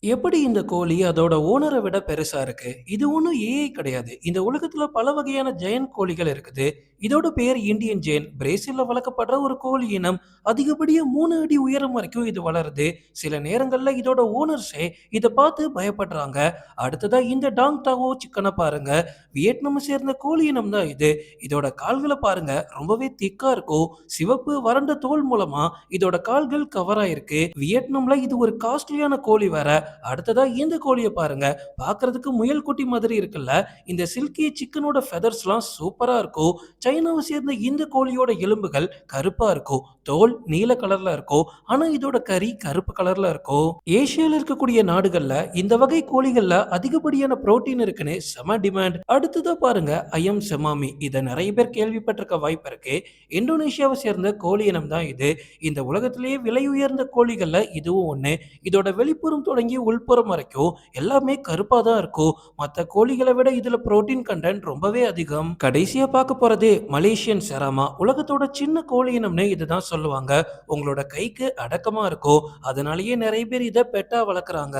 எப்படி இந்த கோழி அதோட ஓனர விட பெருசா இருக்கு? இது ஒண்ணும் ஏஐ கிடையாது. இந்த உலகத்துல பல வகையான ஜெயன்ட் கோழிகள் இருக்குது. இதோட பேர் இந்தியன் ஜெயின். பிரேசில்ல வளர்க்கப்படுற ஒரு கோழி இனம். அதிகப்படியா 3 அடி உயரம் வரைக்கும் இது வளருது. சில நேரங்கள்ல இதோட ஓனர்ஸே இத பார்த்து பயப்படுறாங்க. அடுத்ததா இந்த டாங் டாவோ சிக்கன பாருங்க. வியட்நாம சேர்ந்த கோழி இனம் தான் இது. இதோட கால்கள பாருங்க. ரொம்பவே திக்கா இருக்கும். சிவப்பு வறண்ட தோல் மூலமா இதோட கால்கள் கவர் ஆயிருக்கு. வியட்நாம்ல இது ஒரு காஸ்ட்லியான கோழி வேற. அடுத்ததா இந்த கோழிய பாருங்க. பார்க்கறதுக்கு முயல் குட்டி மாதிரி இருக்குல்ல. இந்த சில்கி சிக்கனோட ஃபெதர்ஸ்லாம் சூப்பரா இருக்கும். சைனாவை சேர்ந்த இந்த கோழியோட எலும்புகள் கருப்பா இருக்கும். தோல் நீல கலர்ல இருக்கும். ஆனா இதோட கறி கருப்பு கலர்ல இருக்கும். ஏசியால இருக்கக்கூடிய நாடுகள்ல இந்த வகை கோழிகள்ல அதிகப்படியான புரோட்டீன் இருக்குன்னு செம டிமாண்ட். அடுத்ததா பாருங்க ஐயம் செமாமி. இத நிறைய பேர் கேள்விப்பட்டிருக்க வாய்ப்பு இருக்கு. இந்தோனேஷியாவை சேர்ந்த கோழி இனம் தான் இது. இந்த உலகத்திலேயே விலை உயர்ந்த கோழிகள்ல இதுவும் ஒண்ணு. இதோட வெளிப்புறம் தொடங்கி உள்புறம் வரைக்கும் எல்லாமே கருப்பா தான் இருக்கும். மத்த கோழிகளை விட இதுல புரோட்டீன் கண்டென்ட் ரொம்பவே அதிகம். கடைசியா பார்க்க போறது மலேசியன் செராமா. உலகத்தோட சின்ன கோழி இனம்னு இதுதான் சொல்லுவாங்க. உங்களோட கைக்கு அடக்கமா இருக்கும். அதனாலேயே நிறைய பேர் இத பெட்டா வளர்க்குறாங்க.